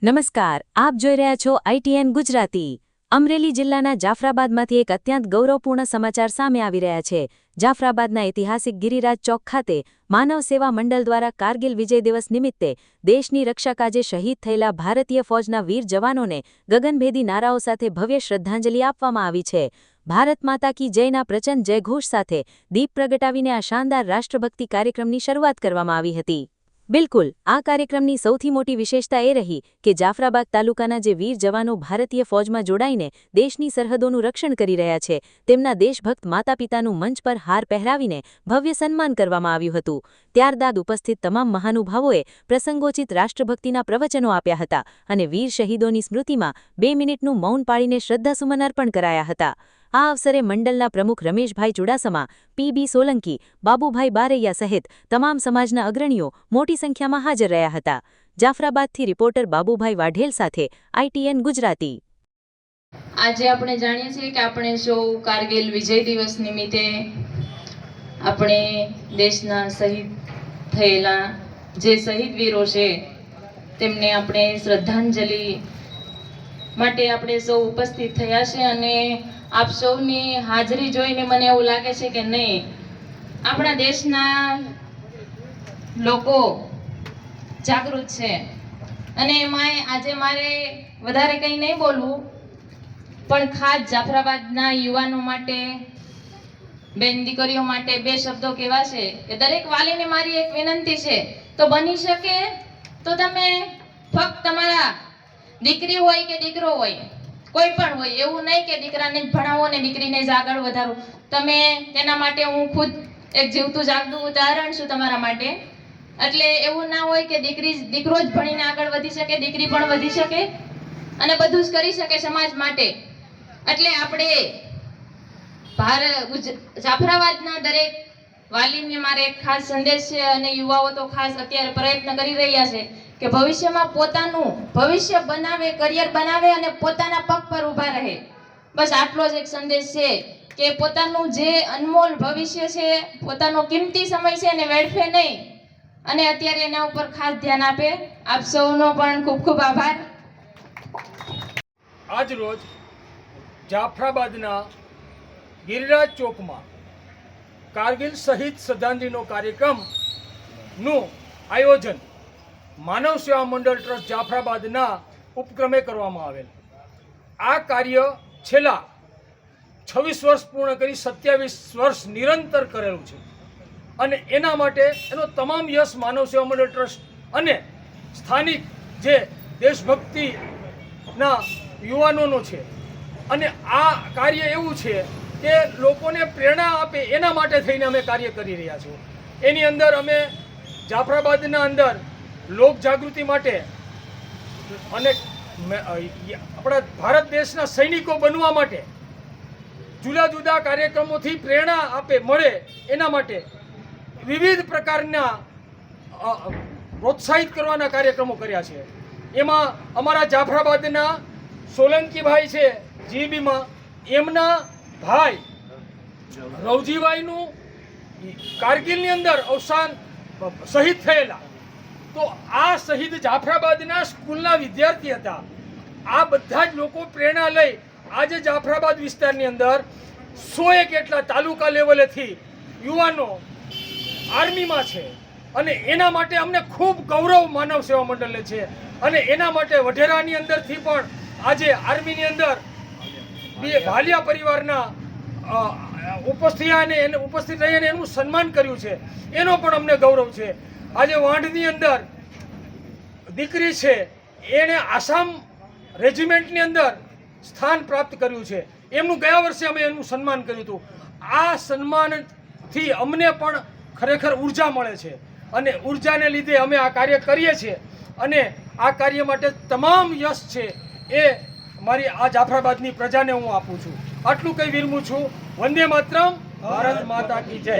નમસ્કાર, આપ જોઈ રહ્યા છો ITN ગુજરાતી। અમરેલી જિલ્લાના જાફરાબાદમાંથી એક અત્યંત ગૌરવપૂર્ણ સમાચાર સામે આવી રહ્યા છે। જાફરાબાદના ઐતિહાસિક ગિરિરાજ ચોક ખાતે માનવ સેવા મંડળ દ્વારા કારગિલ વિજય દિવસ નિમિત્તે દેશની રક્ષા કાજે શહીદ થયેલા ભારતીય ફૌજના વીર જવાનોને ગગનભેદી નારાઓ સાથે ભવ્ય શ્રદ્ધાંજલિ આપવામાં આવી છે। ભારત માતા કી જયના પ્રચંડ જયઘોષ સાથે દીપ પ્રગટાવીને આ શાનદાર રાષ્ટ્રભક્તિ કાર્યક્રમની શરૂઆત કરવામાં આવી હતી। બિલકુલ, આ કાર્યક્રમની સૌથી મોટી વિશેષતા એ રહી કે જાફરાબાદ તાલુકાના જે વીર જવાનો ભારતીય ફૌજમાં જોડાઈને દેશની સરહદોનું રક્ષણ કરી રહ્યા છે, તેમના દેશભક્ત માતાપિતાનું મંચ પર હાર પહેરાવીને ભવ્ય સન્માન કરવામાં આવ્યું હતું। ત્યારબાદ ઉપસ્થિત તમામ મહાનુભાવોએ પ્રસંગોચિત રાષ્ટ્રભક્તિના પ્રવચનો આપ્યા હતા અને વીર શહીદોની સ્મૃતિમાં 2 મિનિટનું મૌન પાળીને શ્રદ્ધાસુમન અર્પણ કરાયા હતા। આ અવસરે મંડળના પ્રમુખ રમેશભાઈ ચુડાસમા, PB સોલંકી, બાબુભાઈ બારૈયા સહિત તમામ સમાજના અગ્રણીઓ મોટી સંખ્યામાં હાજર રહ્યા હતા। જાફરાબાદથી રિપોર્ટર બાબુભાઈ વાઢેલ સાથે ITN ગુજરાતી। આજે આપણે જાણીએ છીએ કે આપણે સૌ કારગિલ વિજય દિવસ નિમિત્તે આપણે દેશના શહીદ થયેલા જે શહીદ વીરો છે તેમને આપણે શ્રદ્ધાંજલિ માટે આપણે સૌ ઉપસ્થિત થયા છે અને આપ સૌની હાજરી જોઈને મને એવું લાગે છે કે નહીં, આપણા દેશના લોકો જાગૃત છે અને એમાં આજે મારે વધારે કંઈ નહીં બોલવું, પણ ખાસ જાફરાબાદના યુવાનો માટે, બેન દીકરીઓ માટે 2 શબ્દો કહેવા છે કે દરેક વાલીને મારી એક વિનંતી છે, તો બની શકે તો તમે ફક્ત તમારા દીકરી હોય કે દીકરો હોય, કોઈ પણ હોય, એવું નહીં કે દીકરાને જ ભણાવો ને દીકરીને જ આગળ વધારો, તમે તેના માટે હું ખુદ એક જીવતું જાગતું ઉદાહરણ છું તમારા માટે। એટલે એવું ના હોય કે દીકરો જ ભણીને આગળ વધી શકે, દીકરી પણ વધી શકે અને બધું જ કરી શકે સમાજ માટે। એટલે આપણે જાફરાબાદના દરેક વાલીને મારે એક ખાસ સંદેશ છે અને યુવાઓ તો ખાસ અત્યારે પ્રયત્ન કરી રહ્યા છે કે ભવિષ્યમાં પોતાનું ભવિષ્ય બનાવે, કરિયર બનાવે અને પોતાના પગ પર ઊભા રહે। બસ આટલો જ એક સંદેશ છે કે પોતાનું જે અનમોલ ભવિષ્ય છે, પોતાનો કિંમતી સમય છે એને વેડફે નહીં અને અત્યારે એના ઉપર ખાસ ધ્યાન આપે। આપ સૌનો પણ ખૂબ ખૂબ આભાર। આજ રોજ જાફરાબાદના ગિરિરાજ ચોકમાં કારગિલ શહીદ શ્રદ્ધાંજલિનો કાર્યક્રમનું આયોજન માનવ સેવા મંડળ ટ્રસ્ટ જાફરાબાદના ઉપક્રમે કરવામાં આવેલ। આ કાર્ય છેલ્લા 26 વર્ષ પૂર્ણ કરી 27 વર્ષ નિરંતર કરેલું છે અને એના માટે એનો તમામ યશ માનવ સેવા મંડળ ટ્રસ્ટ અને સ્થાનિક જે દેશભક્તિના યુવાનોનો છે। અને આ કાર્ય એવું છે કે લોકોને પ્રેરણા આપે એના માટે થઈને અમે કાર્ય કરી રહ્યા છીએ। એની અંદર અમે જાફરાબાદના અંદર લોક જાગૃતિ માટે અને આપણા ભારત દેશના સૈનિકો બનવા માટે જુદા જુદા કાર્યક્રમોથી પ્રેરણા આપે મળે એના માટે વિવિધ પ્રકારના પ્રોત્સાહિત કરવાના કાર્યક્રમો કર્યા છે। એમાં અમારા જાફરાબાદના સોલંકીભાઈ છે GBમાં, એમના ભાઈ રવજીભાઈનું કારગિલની અંદર અવસાન શહીદ થયેલા, તો આ શહીદ જાફરાબાદના સ્કૂલના વિદ્યાર્થી હતા। આ બધા જ લોકો પ્રેરણા લઈ આજે જાફરાબાદ વિસ્તારની અંદર 100 જેટલા તાલુકા લેવલેથી યુવાનો આર્મીમાં છે અને એના માટે અમને ખૂબ ગૌરવ માનવ સેવા મંડળને છે। અને એના માટે વઢેરાની અંદરથી પણ આજે આર્મીની અંદર ભાલિયા પરિવારના ઉપસ્થિત રહીને એનું સન્માન કર્યું છે, એનો પણ અમને ગૌરવ છે। આજે વાંઢની અંદર દીકરી છે, એણે આસામ રેજિમેન્ટની અંદર સ્થાન પ્રાપ્ત કર્યું છે, એમનું ગયા વર્ષે અમે એનું સન્માન કર્યું હતું। આ સન્માનથી અમને પણ ખરેખર ઉર્જા મળે છે અને ઉર્જાને લીધે અમે આ કાર્ય કરીએ છીએ અને આ કાર્ય માટે તમામ યશ છે એ મારી આ જાફરાબાદની પ્રજાને હું આપું છું। આટલું કંઈ વિરમું છું। વંદે માતરમ, ભારત માતા કી જય।